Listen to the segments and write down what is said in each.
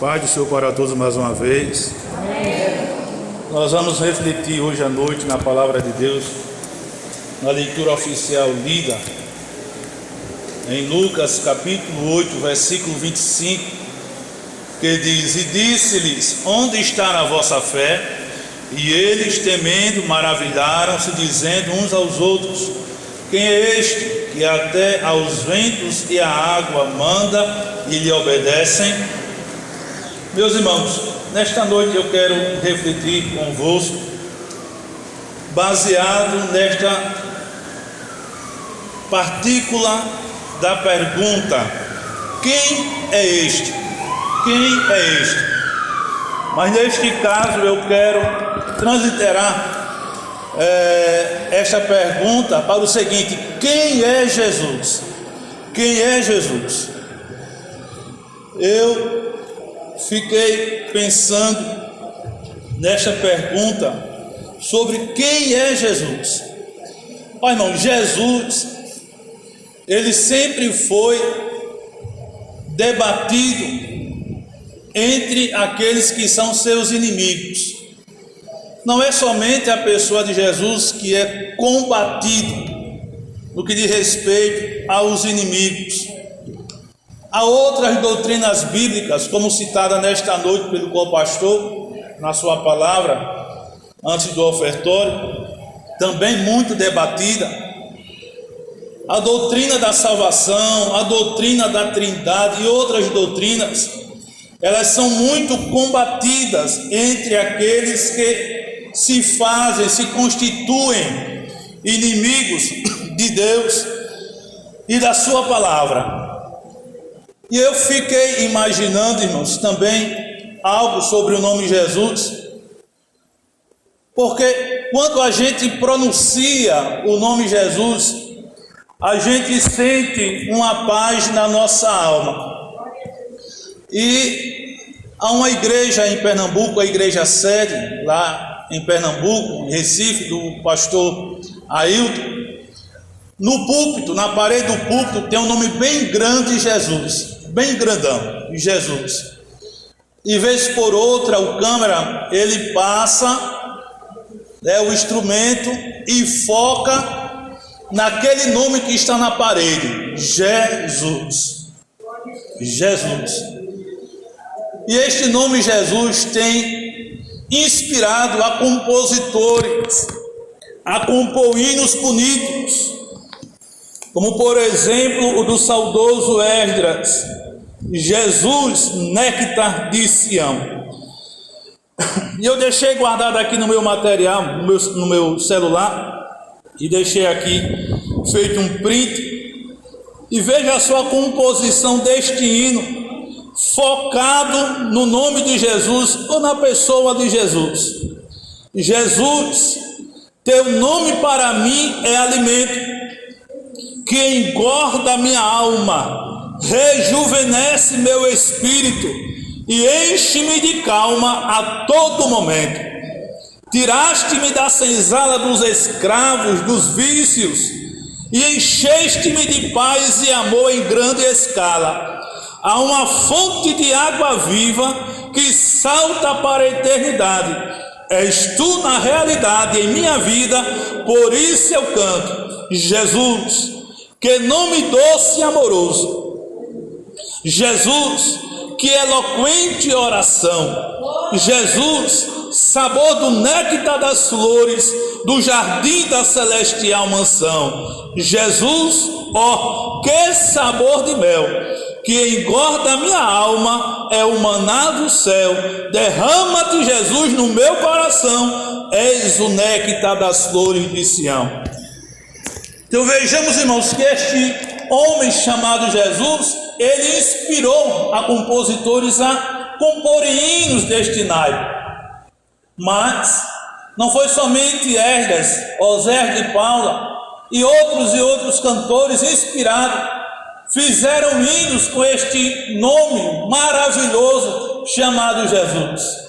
Paz do Senhor para todos mais uma vez. Amém. Nós vamos refletir hoje à noite na palavra de Deus, na leitura oficial lida em Lucas capítulo 8, versículo 25, que diz: E disse-lhes, onde está a vossa fé? E eles, temendo, maravilharam-se, dizendo uns aos outros: Quem é este que até aos ventos e à água manda e lhe obedecem? Meus irmãos, nesta noite eu quero refletir convosco, baseado nesta partícula da pergunta: quem é este? Quem é este? Mas neste caso eu quero transliterar esta pergunta para o seguinte: quem é Jesus? Quem é Jesus? Eu fiquei pensando nesta pergunta sobre quem é Jesus. Ó irmão, Jesus, ele sempre foi debatido entre aqueles que são seus inimigos. Não é somente a pessoa de Jesus que é combatido no que diz respeito aos inimigos. Há outras doutrinas bíblicas, como citada nesta noite pelo co-pastor, na sua palavra, antes do ofertório, também muito debatida. A doutrina da salvação, a doutrina da Trindade e outras doutrinas, elas são muito combatidas entre aqueles que se constituem inimigos de Deus e da sua palavra. E eu fiquei imaginando, irmãos, também algo sobre o nome Jesus, porque quando a gente pronuncia o nome Jesus, a gente sente uma paz na nossa alma. E há uma igreja em Pernambuco, a igreja sede, lá em Pernambuco, em Recife, do pastor Ailton. No púlpito, na parede do púlpito, tem um nome bem grande, Jesus, bem grandão, Jesus. E vez por outra, o câmera, ele passa o instrumento e foca naquele nome que está na parede: Jesus. Jesus. E este nome Jesus tem inspirado a compositores a compor hinos bonitos, como por exemplo o do saudoso Esdras, Jesus, néctar de Sião. E eu deixei guardado aqui no meu material, no meu celular, e deixei aqui feito um print, e veja a sua composição deste hino, focado no nome de Jesus ou na pessoa de Jesus. Jesus, teu nome para mim é alimento, que engorda minha alma, rejuvenesce meu espírito e enche-me de calma a todo momento. Tiraste-me da senzala dos escravos, dos vícios, e encheste-me de paz e amor em grande escala. Há uma fonte de água viva que salta para a eternidade. És tu na realidade em minha vida, por isso eu canto. Jesus, que nome doce e amoroso. Jesus, que eloquente oração. Jesus, sabor do néctar das flores, do jardim da celestial mansão. Jesus, ó, que sabor de mel, que engorda minha alma, é o maná do céu. Derrama-te, Jesus, no meu coração, és o néctar das flores de Sião. Então vejamos, irmãos, que este homem chamado Jesus, ele inspirou a compositores a compor hinos deste naipe. Mas não foi somente Esdras, Osés de Paula e outros cantores inspirados fizeram hinos com este nome maravilhoso chamado Jesus.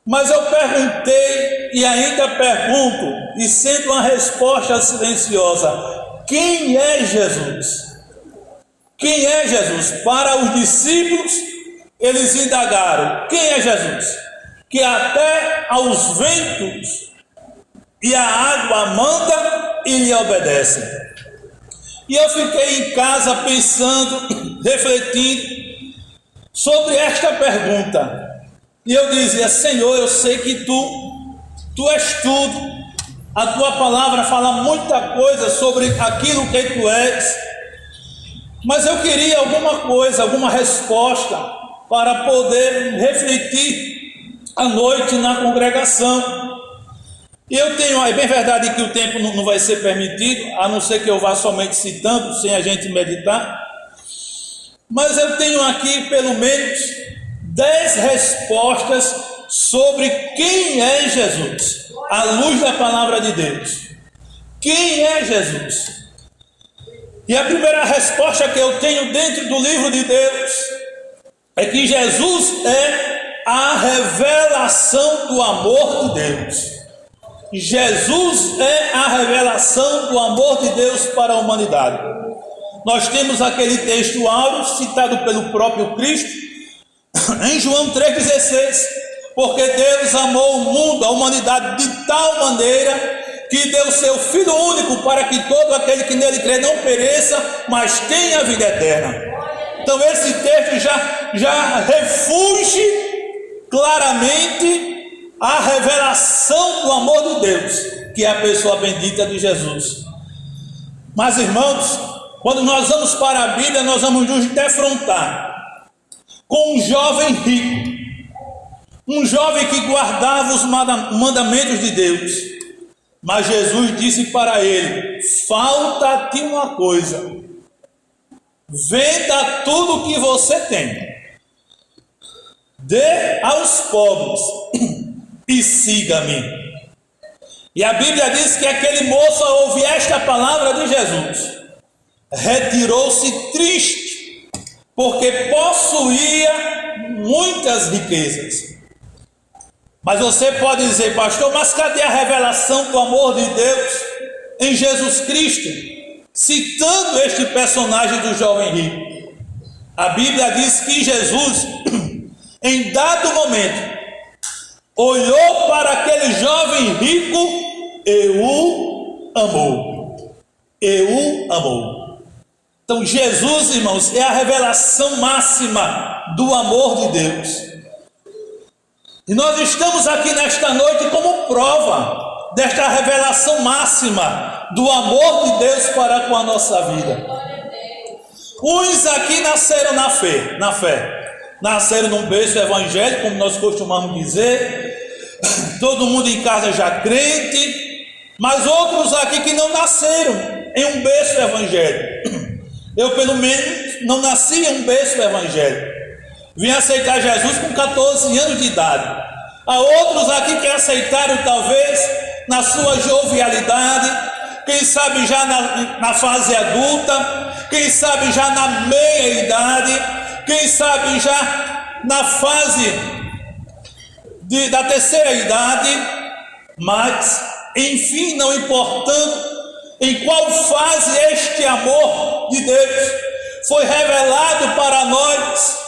Mas eu perguntei e ainda pergunto, e sendo uma resposta silenciosa: quem é Jesus? Quem é Jesus? Para os discípulos, eles indagaram: quem é Jesus? Que até aos ventos e a água manda e lhe obedecem. E eu fiquei em casa pensando, refletindo sobre esta pergunta. E eu dizia: Senhor, eu sei que Tu és tudo. A Tua palavra fala muita coisa sobre aquilo que Tu és. Mas eu queria alguma coisa, alguma resposta para poder refletir à noite na congregação. E eu tenho, é bem verdade que o tempo não vai ser permitido, a não ser que eu vá somente citando, sem a gente meditar. Mas eu tenho aqui pelo menos 10 respostas sobre quem é Jesus, à luz da palavra de Deus. Quem é Jesus? E a primeira resposta que eu tenho dentro do livro de Deus é que Jesus é a revelação do amor de Deus. Jesus é a revelação do amor de Deus para a humanidade. Nós temos aquele texto áureo citado pelo próprio Cristo em João 3,16: porque Deus amou o mundo, a humanidade, de tal maneira que deu seu Filho único, para que todo aquele que nele crê não pereça, mas tenha a vida eterna. Então esse texto já refuge claramente a revelação do amor de Deus, que é a pessoa bendita de Jesus. Mas, irmãos, quando nós vamos para a Bíblia, nós vamos nos defrontar com um jovem rico, um jovem que guardava os mandamentos de Deus. Mas Jesus disse para ele: falta-te uma coisa, venda tudo que você tem, dê aos pobres e siga-me. E a Bíblia diz que aquele moço, ao ouvir esta palavra de Jesus, retirou-se triste, porque possuía muitas riquezas. Mas você pode dizer: pastor, mas cadê a revelação do amor de Deus em Jesus Cristo? Citando este personagem do jovem rico, a Bíblia diz que Jesus, em dado momento, olhou para aquele jovem rico e o amou. E o amou. Então Jesus, irmãos, é a revelação máxima do amor de Deus. E nós estamos aqui nesta noite como prova desta revelação máxima do amor de Deus para com a nossa vida. Uns aqui nasceram na fé, nasceram num berço evangélico, como nós costumamos dizer, todo mundo em casa já crente, mas outros aqui que não nasceram em um berço evangélico. Eu, pelo menos, não nasci em um berço evangélico. Vim aceitar Jesus com 14 anos de idade. Há outros aqui que aceitaram talvez na sua jovialidade, quem sabe já na fase adulta, quem sabe já na meia idade, quem sabe já na fase da terceira idade, mas enfim, não importando em qual fase este amor de Deus foi revelado para nós,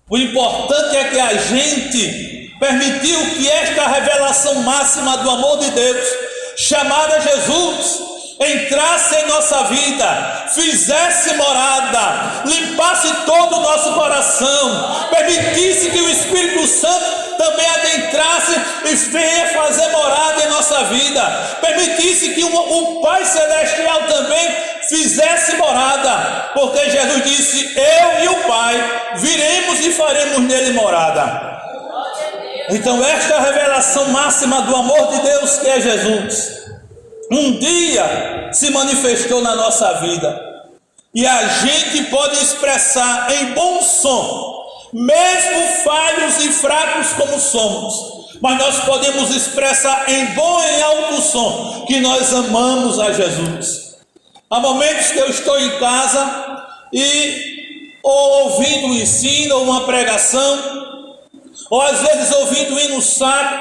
o importante é que a gente permitiu que esta revelação máxima do amor de Deus, chamada Jesus, entrasse em nossa vida, fizesse morada, limpasse todo o nosso coração, permitisse que o Espírito Santo também adentrasse e venha fazer morada em nossa vida, permitisse que o Pai Celestial também fizesse morada, porque Jesus disse: eu e o Pai viremos e faremos nele morada. Então esta é a revelação máxima do amor de Deus, que é Jesus, um dia se manifestou na nossa vida, e a gente pode expressar em bom som, mesmo falhos e fracos como somos, mas nós podemos expressar em bom e alto som que nós amamos a Jesus. Há momentos que eu estou em casa e ou ouvindo um ensino ou uma pregação, ou às vezes ouvindo um hino sacro,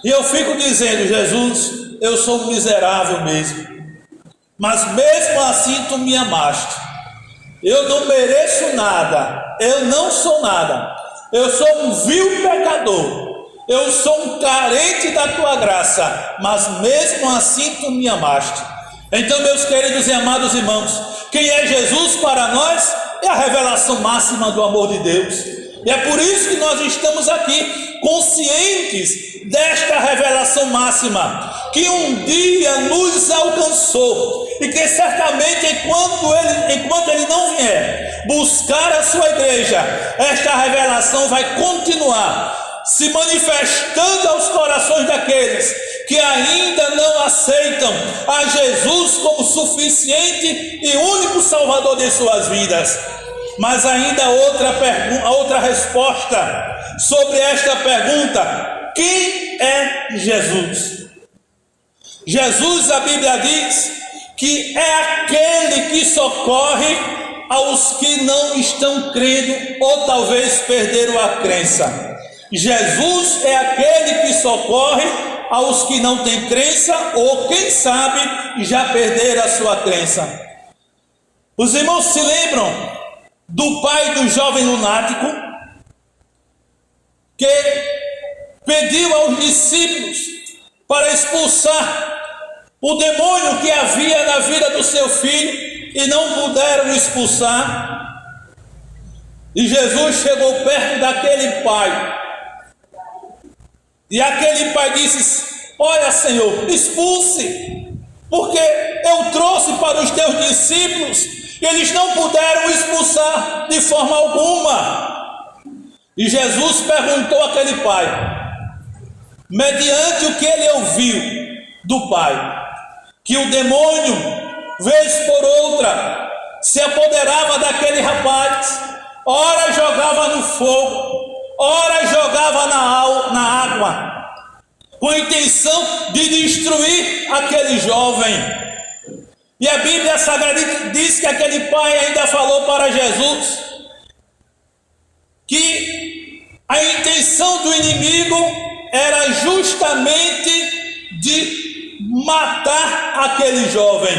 e eu fico dizendo: Jesus, eu sou um miserável mesmo, mas mesmo assim tu me amaste, eu não mereço nada, eu não sou nada, eu sou um vil pecador, eu sou um carente da tua graça, mas mesmo assim tu me amaste. Então, meus queridos e amados irmãos, quem é Jesus para nós é a revelação máxima do amor de Deus. E é por isso que nós estamos aqui, conscientes desta revelação máxima, que um dia nos alcançou, e que certamente enquanto ele não vier buscar a sua igreja, esta revelação vai continuar se manifestando aos corações daqueles que ainda não aceitam a Jesus como suficiente e único Salvador de suas vidas. Mas ainda outra resposta sobre esta pergunta: quem é Jesus? Jesus, a Bíblia diz que é aquele que socorre aos que não estão crendo ou talvez perderam a crença. Jesus é aquele que socorre aos que não têm crença ou, quem sabe, já perderam a sua crença. Os irmãos se lembram do pai do jovem lunático que pediu aos discípulos para expulsar o demônio que havia na vida do seu filho e não puderam expulsar? E Jesus chegou perto daquele pai, e aquele pai disse: olha, Senhor, expulse, porque eu trouxe para os teus discípulos e eles não puderam expulsar de forma alguma. E Jesus perguntou àquele pai, mediante o que ele ouviu do pai, que o demônio, vez por outra, se apoderava daquele rapaz, ora jogava no fogo, ora jogava na água, com a intenção de destruir aquele jovem. E a Bíblia Sagrada diz que aquele pai ainda falou para Jesus que a intenção do inimigo era justamente de matar aquele jovem.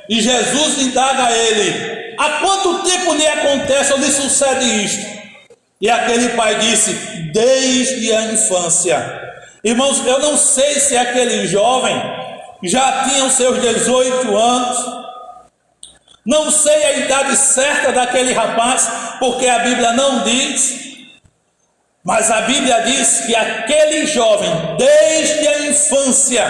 E Jesus indaga a ele: há quanto tempo lhe acontece ou lhe sucede isto? E aquele pai disse: desde a infância. Irmãos, eu não sei se aquele jovem já tinha os seus 18 anos, não sei a idade certa daquele rapaz, porque a Bíblia não diz, mas a Bíblia diz que aquele jovem, desde a infância,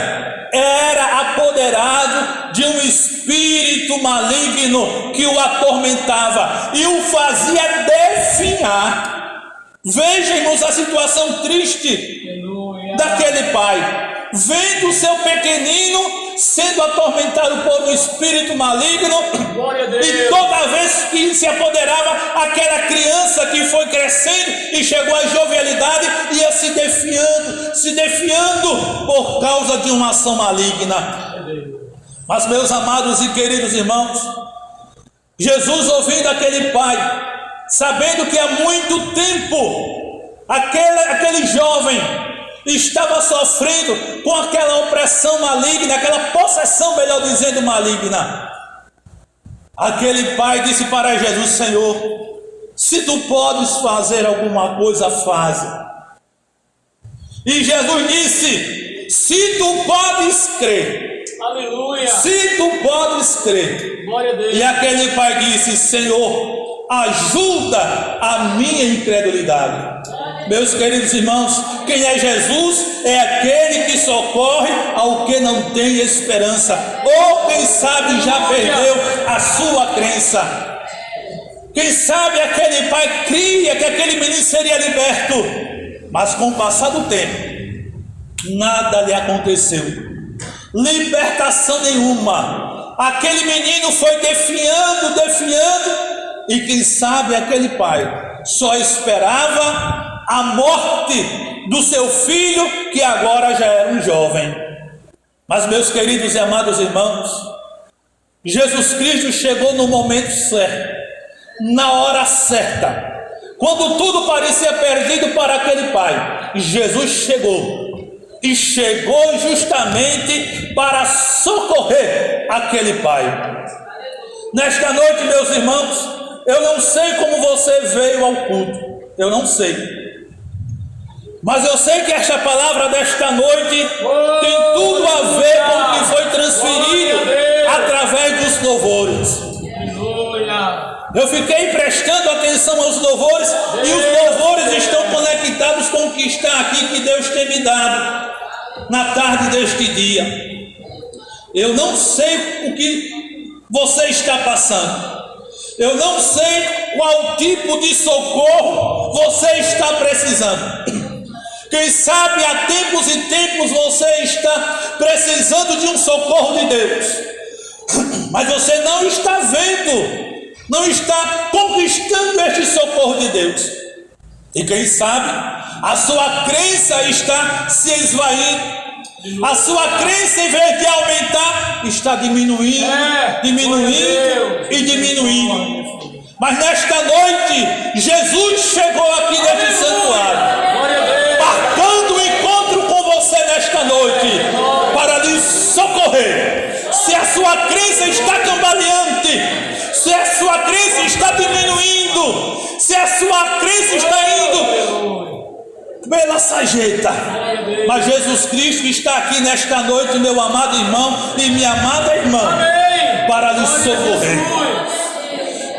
era apoderado de um espírito maligno que o atormentava e o fazia definhar. Vejam, irmãos, a situação triste daquele pai, vendo o seu pequenino sendo atormentado por um espírito maligno, e toda vez que se apoderava, aquela criança que foi crescendo e chegou à jovialidade ia se defiando por causa de uma ação maligna. Mas, meus amados e queridos irmãos, Jesus, ouvindo aquele pai, sabendo que há muito tempo aquele jovem estava sofrendo com aquela opressão maligna, aquela possessão, melhor dizendo, maligna, aquele pai disse para Jesus: Senhor, se tu podes fazer alguma coisa, faze. E Jesus disse: se tu podes crer, aleluia, se tu podes crer. Glória a Deus. E aquele pai disse: Senhor, ajuda a minha incredulidade. Meus queridos irmãos, quem é Jesus? É aquele que socorre ao que não tem esperança, ou quem sabe já perdeu a sua crença. Quem sabe aquele pai cria que aquele menino seria liberto, mas com o passar do tempo, nada lhe aconteceu, libertação nenhuma. Aquele menino foi definhando, e quem sabe aquele pai só esperava a morte do seu filho, que agora já era um jovem. Mas, meus queridos e amados irmãos, Jesus Cristo chegou no momento certo, na hora certa, quando tudo parecia perdido para aquele pai. Jesus chegou, e chegou justamente para socorrer aquele pai. Nesta noite, meus irmãos, eu não sei como você veio ao culto, eu não sei. Mas eu sei que esta palavra desta noite tem tudo a ver com o que foi transferido através dos louvores. Eu fiquei prestando atenção aos louvores e os louvores estão conectados com o que está aqui que Deus tem me dado na tarde deste dia. Eu não sei o que você está passando. Eu não sei qual tipo de socorro você está precisando. Quem sabe há tempos e tempos você está precisando de um socorro de Deus, mas você não está vendo, não está conquistando este socorro de Deus. E quem sabe a sua crença está se esvaindo. A sua crença, em vez de aumentar, está diminuindo, diminuindo e diminuindo. Mas nesta noite, Jesus chegou aqui neste santuário, marcando o encontro com você nesta noite, para lhe socorrer. Se a sua crença está cambaleante, se a sua crença está diminuindo, se a sua crença está indo pela sarjeta, mas Jesus Cristo está aqui nesta noite, meu amado irmão e minha amada irmã, para lhe socorrer.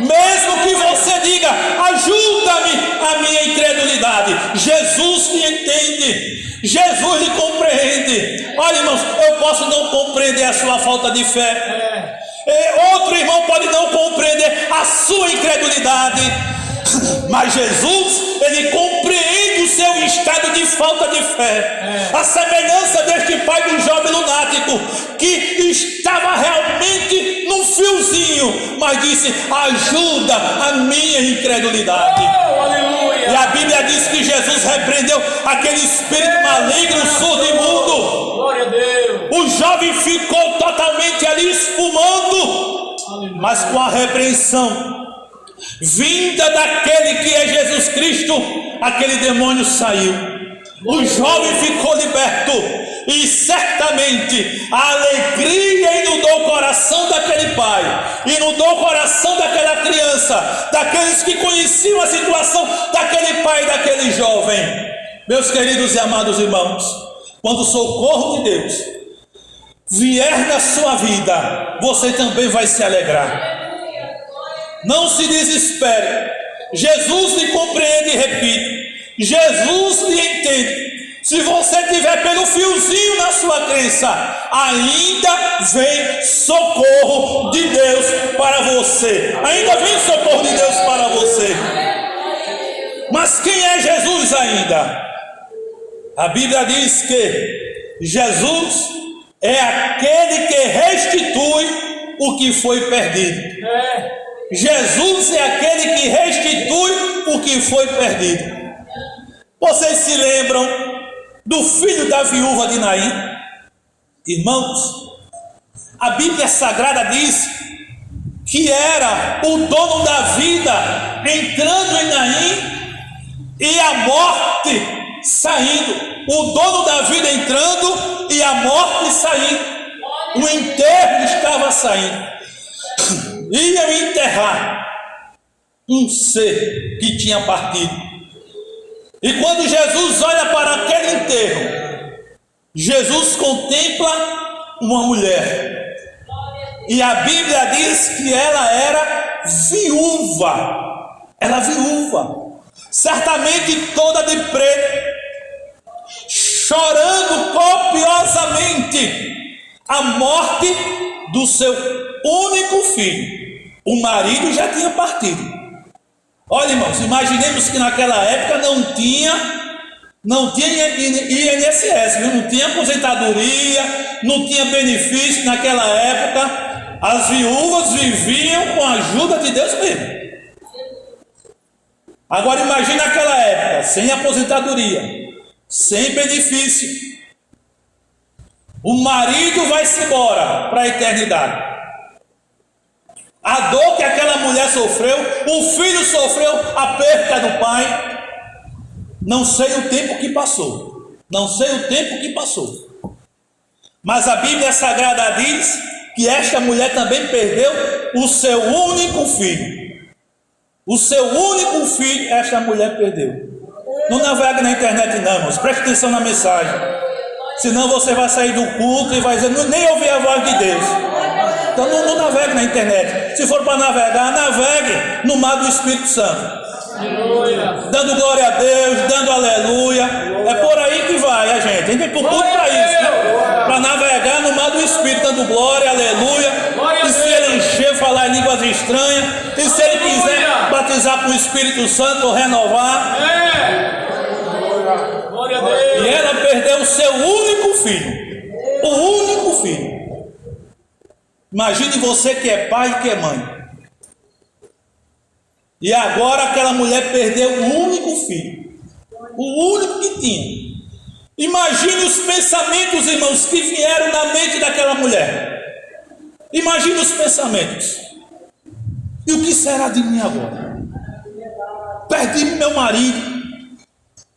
Mesmo que você diga, ajuda-me a minha incredulidade, Jesus lhe entende, Jesus lhe compreende. Olha, irmãos, eu posso não compreender a sua falta de fé, outro irmão pode não compreender a sua incredulidade, mas Jesus, ele compreende o seu estado de falta de fé. A semelhança deste pai do jovem lunático, que estava realmente num fiozinho, mas disse, ajuda a minha incredulidade. E a Bíblia diz que Jesus repreendeu aquele espírito maligno, surdo e mudo. Glória a Deus. O jovem ficou totalmente ali espumando, mas com a repreensão vinda daquele que é Jesus Cristo, aquele demônio saiu. O jovem ficou liberto, e certamente a alegria inundou o coração daquele pai, inundou o coração daquela criança, daqueles que conheciam a situação daquele pai e daquele jovem. Meus queridos e amados irmãos, quando o socorro de Deus vier na sua vida, você também vai se alegrar. Não se desespere. Jesus lhe compreende, e repito, Jesus lhe entende. Se você tiver pelo fiozinho na sua crença, ainda vem socorro de Deus para você. Ainda vem socorro de Deus para você. Mas quem é Jesus ainda? A Bíblia diz que Jesus é aquele que restitui o que foi perdido. Jesus é aquele que restitui o que foi perdido. Vocês se lembram do filho da viúva de Naim? Irmãos, a Bíblia Sagrada diz que era o dono da vida entrando em Naim e a morte saindo. O dono da vida entrando e a morte saindo. O enterro estava saindo. Iam enterrar um ser que tinha partido. E quando Jesus olha para aquele enterro, Jesus contempla uma mulher. E a Bíblia diz que ela era viúva. Era viúva, certamente toda de preto, chorando copiosamente a morte do seu único filho. O marido já tinha partido. Olha, irmãos, imaginemos que naquela época não tinha INSS, viu? Não tinha aposentadoria, não tinha benefício. Naquela época as viúvas viviam com a ajuda de Deus mesmo. Agora imagine naquela época, sem aposentadoria, sem benefício. O marido vai-se embora para a eternidade. A dor que aquela mulher sofreu, o filho sofreu a perda do pai. Não sei o tempo que passou. Não sei o tempo que passou. Mas a Bíblia Sagrada diz que esta mulher também perdeu o seu único filho. O seu único filho, esta mulher perdeu. Não navegue na internet não, irmãos. Preste atenção na mensagem. Senão você vai sair do culto e vai dizer, nem ouvir a voz de Deus. Então não navegue na internet. Se for para navegar, navegue no mar do Espírito Santo. Dando glória a Deus, dando aleluia. É por aí que vai a gente. A gente tem por tudo para isso, né? Para navegar no mar do Espírito, dando glória, aleluia. E se ele encher, falar em línguas estranhas. E se ele quiser batizar com o Espírito Santo ou renovar. E ela perdeu o seu único filho. O único filho. Imagine você que é pai e que é mãe. E agora aquela mulher perdeu o único filho. O único que tinha. Imagine os pensamentos, irmãos, que vieram na mente daquela mulher. Imagine os pensamentos. E o que será de mim agora? Perdi meu marido,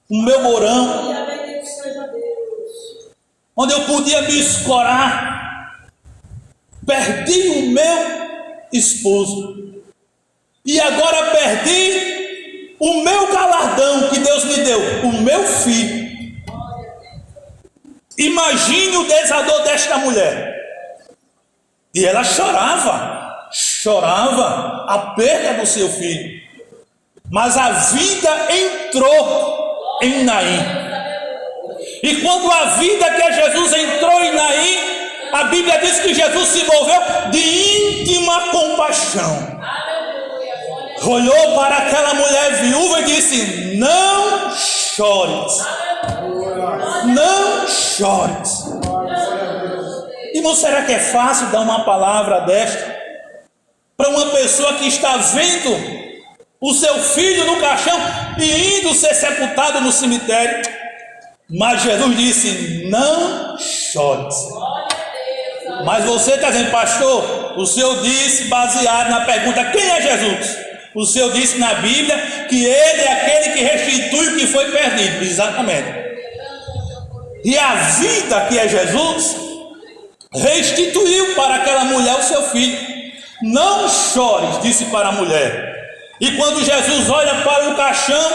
o meu morão, onde eu podia me escorar. Perdi o meu esposo. E agora perdi o meu galardão que Deus me deu, o meu filho. Imagine o desador desta mulher. E ela chorava a perda do seu filho. Mas a vida entrou em Naim. E quando a vida que é Jesus entrou em Naim, a Bíblia diz que Jesus se moveu de íntima compaixão. Olhou para aquela mulher viúva e disse: não chores. Não chores. Irmão, será que é fácil dar uma palavra desta para uma pessoa que está vendo o seu filho no caixão e indo ser sepultado no cemitério? Mas Jesus disse: não chores. Mas você está dizendo, pastor, o senhor disse, baseado na pergunta, quem é Jesus? O Senhor disse na Bíblia que Ele é aquele que restitui o que foi perdido. Exatamente. E a vida que é Jesus restituiu para aquela mulher o seu filho. Não chores, disse para a mulher. E quando Jesus olha para o caixão,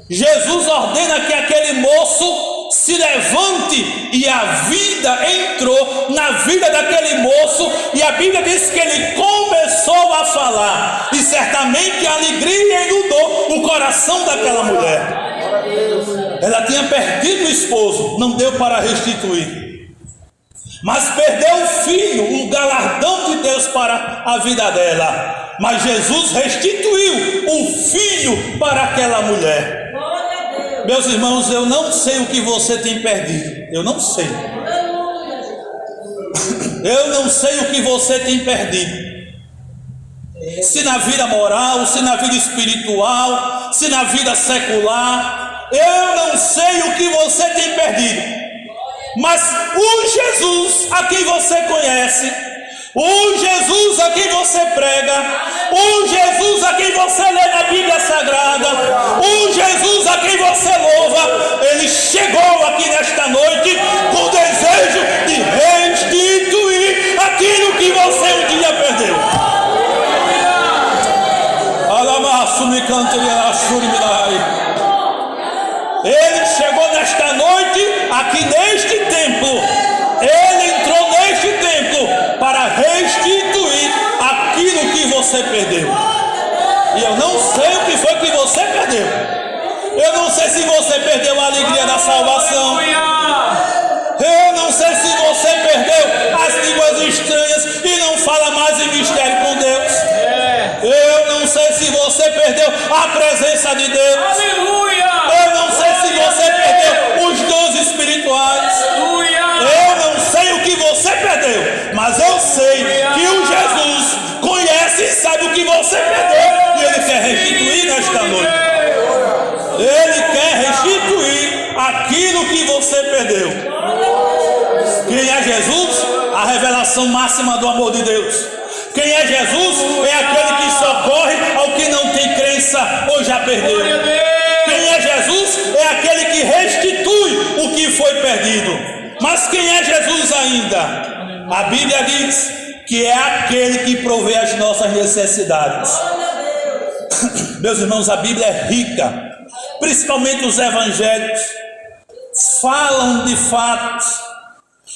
Jesus ordena que aquele moço se levante, e a vida entrou na vida daquele moço, e a Bíblia diz que ele começou a falar, e certamente a alegria inundou o coração daquela mulher. Ela tinha perdido o esposo, não deu para restituir, mas perdeu o filho, o galardão de Deus para a vida dela. Mas Jesus restituiu o filho para aquela mulher. Meus irmãos, eu não sei o que você tem perdido. Eu não sei. Eu não sei o que você tem perdido. Se na vida moral, se na vida espiritual, se na vida secular. Eu não sei o que você tem perdido. Mas o Jesus a quem você conhece, o Jesus a quem você prega, o Jesus a quem você lê na Bíblia Sagrada, o Jesus a quem você louva, ele chegou aqui nesta noite com o desejo de restituir aquilo que você um dia perdeu. Ele chegou nesta noite, aqui neste templo. Ele entrou neste templo para restituir aquilo que você perdeu. E eu não sei o que foi que você perdeu. Eu não sei se você perdeu a alegria da salvação. Eu não sei se você perdeu as línguas estranhas e não fala mais em mistério com Deus. Eu não sei se você perdeu a presença de Deus. Eu não sei se você perdeu os dons espirituais. Eu não sei o que você perdeu, mas eu sei que o Jesus conhece e sabe o que você perdeu, e Ele quer restituir nesta noite. Ele quer restituir aquilo que você perdeu. Quem é Jesus? A revelação máxima do amor de Deus. Quem é Jesus? É aquele que socorre ao que não tem crença ou já perdeu. Quem é Jesus? É aquele que restitui o que foi perdido. Mas quem é Jesus ainda? A Bíblia diz que é aquele que provê as nossas necessidades. Meus irmãos, a Bíblia é rica, principalmente os evangelhos, falam de fatos,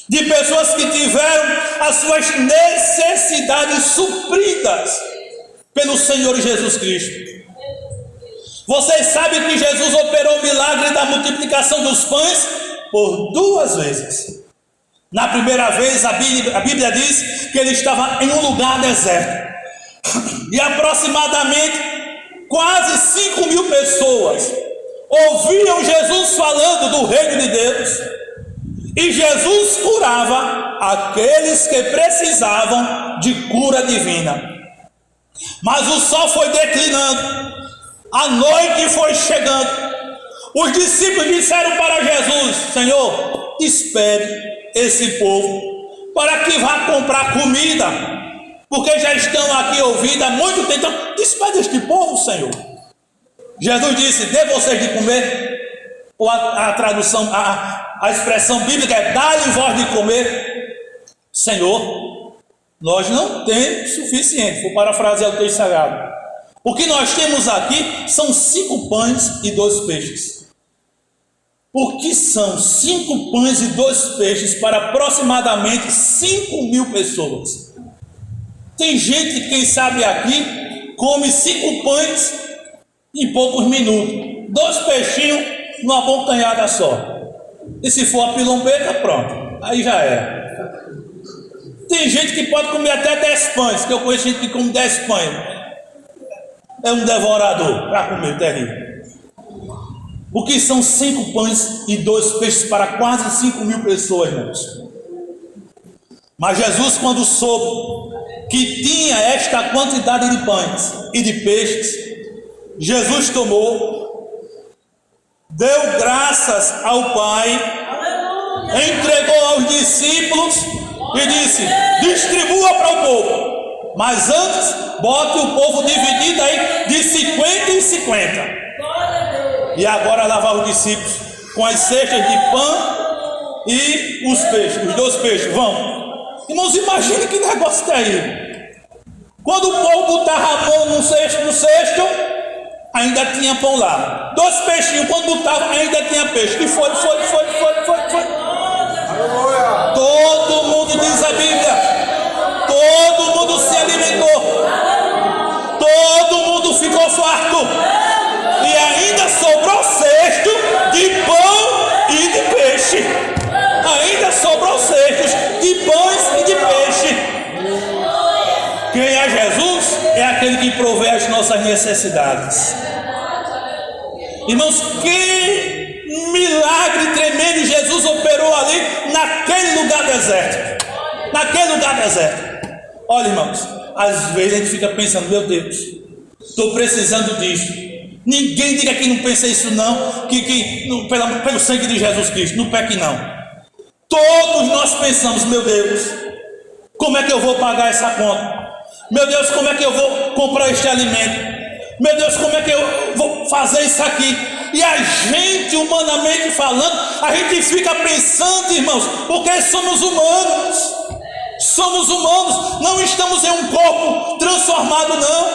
de pessoas que tiveram as suas necessidades supridas pelo Senhor Jesus Cristo. Vocês sabem que Jesus operou o milagre da multiplicação dos pães por 2 vezes. Na primeira vez, a Bíblia diz que ele estava em um lugar deserto, e aproximadamente quase 5.000 pessoas ouviam Jesus falando do reino de Deus, e Jesus curava aqueles que precisavam de cura divina. Mas o sol foi declinando, a noite foi chegando. Os discípulos disseram para Jesus: Senhor, espere esse povo para que vá comprar comida, porque já estão aqui ouvindo há muito tempo. Então, despede este povo, Senhor. Jesus disse: dê vocês de comer. Ou a tradução, a expressão bíblica é: dá-lhe voz de comer. Senhor, nós não temos suficiente. Vou parafrasear o texto sagrado. O que nós temos aqui são 5 pães e 2 peixes. O que são 5 pães e 2 peixes para aproximadamente 5.000 pessoas? Tem gente, quem sabe aqui, come 5 pães em poucos minutos, 2 peixinhos numa bocanhada só. E se for a pilombeta, pronto, aí já era. Tem gente que pode comer até 10 pães, que eu conheço gente que come 10 pães. É um devorador para comer, terrível. O que são 5 pães e 2 peixes para quase 5.000 pessoas, irmãos? Mas Jesus, quando soube que tinha esta quantidade de pães e de peixes, Jesus tomou, deu graças ao Pai, entregou aos discípulos e disse: distribua para o povo. Mas antes, bote o povo dividido aí de 50 em 50. E agora lá vai os discípulos com as cestas de pão e os peixes, os 2 peixes. Vão. Irmãos, imagine que negócio que é aí. Quando o povo botava a mão no cesto, ainda tinha pão lá. 2 peixinhos, quando botava, ainda tinha peixe. E foi. Todo mundo, diz a Bíblia, todo mundo se alimentou, todo mundo ficou farto, e ainda sobrou cesto de pão e de peixe. Ainda sobrou cestos de pães e de peixe. Quem é Jesus? É aquele que provê as nossas necessidades. Irmãos, que milagre tremendo Jesus operou ali naquele lugar deserto. Naquele lugar deserto. Olha, irmãos, às vezes a gente fica pensando: meu Deus, estou precisando disso. Ninguém diga que não pensa isso não, pelo sangue de Jesus Cristo, não peque não. Todos nós pensamos: meu Deus, como é que eu vou pagar essa conta? Meu Deus, como é que eu vou comprar este alimento? Meu Deus, como é que eu vou fazer isso aqui? E a gente, humanamente falando, a gente fica pensando, irmãos, porque somos humanos. Somos humanos, não estamos em um corpo transformado, não.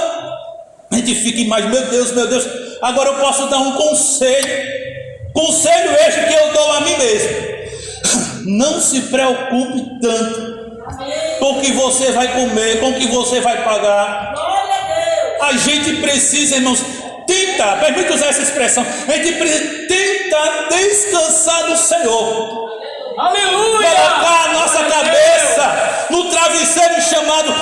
A gente fica imaginando: meu Deus, agora eu posso dar um conselho este que eu dou a mim mesmo. Não se preocupe tanto com o que você vai comer, com o que você vai pagar. A gente precisa, irmãos, permite usar essa expressão, a gente precisa tentar descansar no Senhor. Aleluia! Colocar a nossa cabeça no travesseiro chamado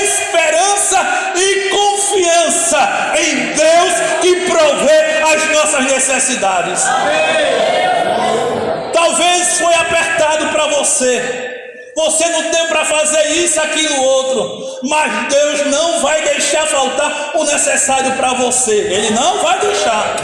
esperança e confiança em Deus que provê as nossas necessidades. Talvez foi apertado para você. Você não tem para fazer isso, aquilo, outro. Mas Deus não vai deixar faltar o necessário para você. Ele não vai deixar.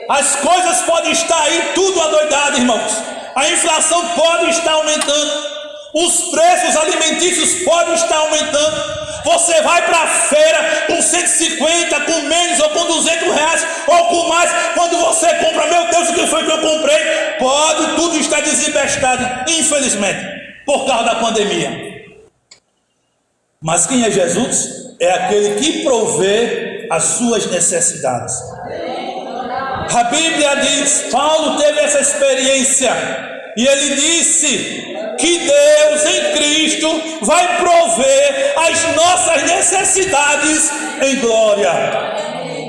As coisas podem estar aí tudo adoidado, irmãos. A inflação pode estar aumentando. Os preços alimentícios podem estar aumentando. Você vai para a feira com 150, com menos, ou com 200 reais, ou com mais. Quando você compra: meu Deus, o que foi que eu comprei? Pode tudo estar desinvestado, infelizmente, por causa da pandemia. Mas quem é Jesus? É aquele que provê as suas necessidades. A Bíblia diz, Paulo teve essa experiência e ele disse que Deus em Cristo vai prover as nossas necessidades em glória.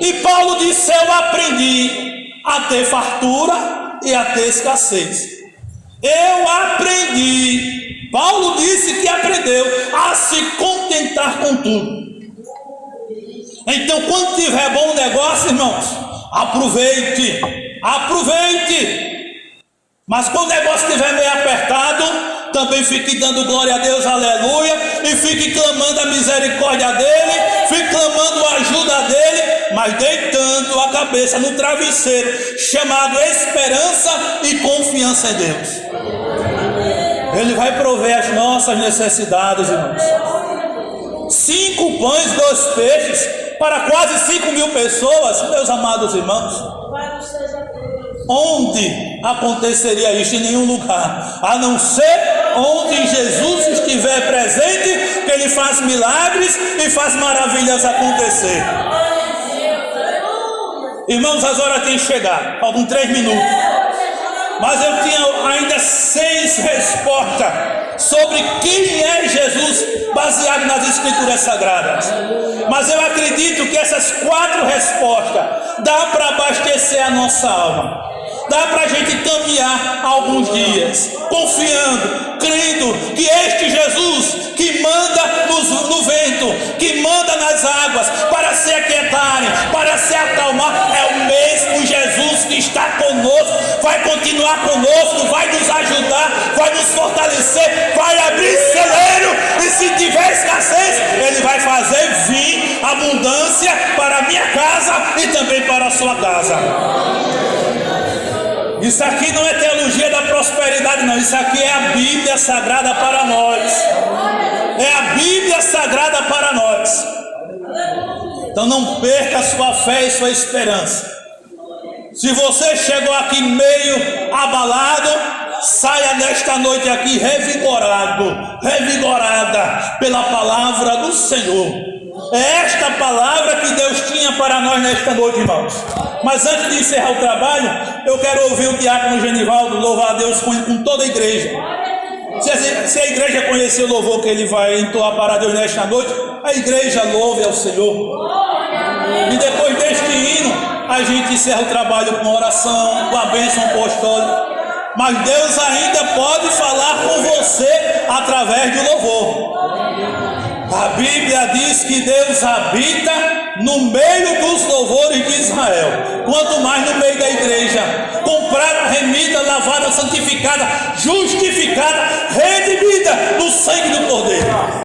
E Paulo disse, eu aprendi a ter fartura e a ter escassez. Eu aprendi, Paulo disse que aprendeu a se contentar com tudo. Então, quando tiver bom negócio, irmãos, aproveite. Mas quando o negócio estiver meio apertado, também fique dando glória a Deus, aleluia, e fique clamando a misericórdia dele, fique clamando a ajuda dele, mas deitando a cabeça no travesseiro, chamado esperança e confiança em Deus. Ele vai prover as nossas necessidades, irmãos. 5 pães, 2 peixes, para quase 5.000 pessoas, meus amados irmãos. Onde aconteceria isso? Em nenhum lugar, a não ser onde Jesus estiver presente, que ele faz milagres e faz maravilhas acontecer. Irmãos, as horas têm chegado, faltam 3 minutos, mas eu tinha ainda 6 respostas sobre quem é Jesus, baseado nas Escrituras Sagradas. Mas eu acredito que essas 4 respostas dá para abastecer a nossa alma. Dá para a gente caminhar alguns dias, confiando, crendo que este Jesus que manda no vento, que manda nas águas, para se aquietarem, para se acalmar, é o mesmo Jesus que está conosco, vai continuar conosco, vai nos ajudar, vai nos fortalecer, vai abrir celeiro, e se tiver escassez, Ele vai fazer vir abundância para a minha casa e também para a sua casa. Isso aqui não é teologia da prosperidade, não. Isso aqui é a Bíblia Sagrada para nós. É a Bíblia Sagrada para nós. Então não perca a sua fé e sua esperança. Se você chegou aqui meio abalado, saia nesta noite aqui revigorada pela palavra do Senhor. É esta palavra que Deus tinha para nós nesta noite, irmãos. Mas antes de encerrar o trabalho, eu quero ouvir o diácono Genivaldo louvar a Deus com toda a igreja. Se a igreja conhecer o louvor que ele vai entoar para Deus nesta noite, a igreja louve ao Senhor. E depois deste hino, a gente encerra o trabalho com oração, com a bênção apostólica. Mas Deus ainda pode falar com você através do louvor. A Bíblia diz que Deus habita no meio dos louvores de Israel, quanto mais no meio da igreja. Compraram a remida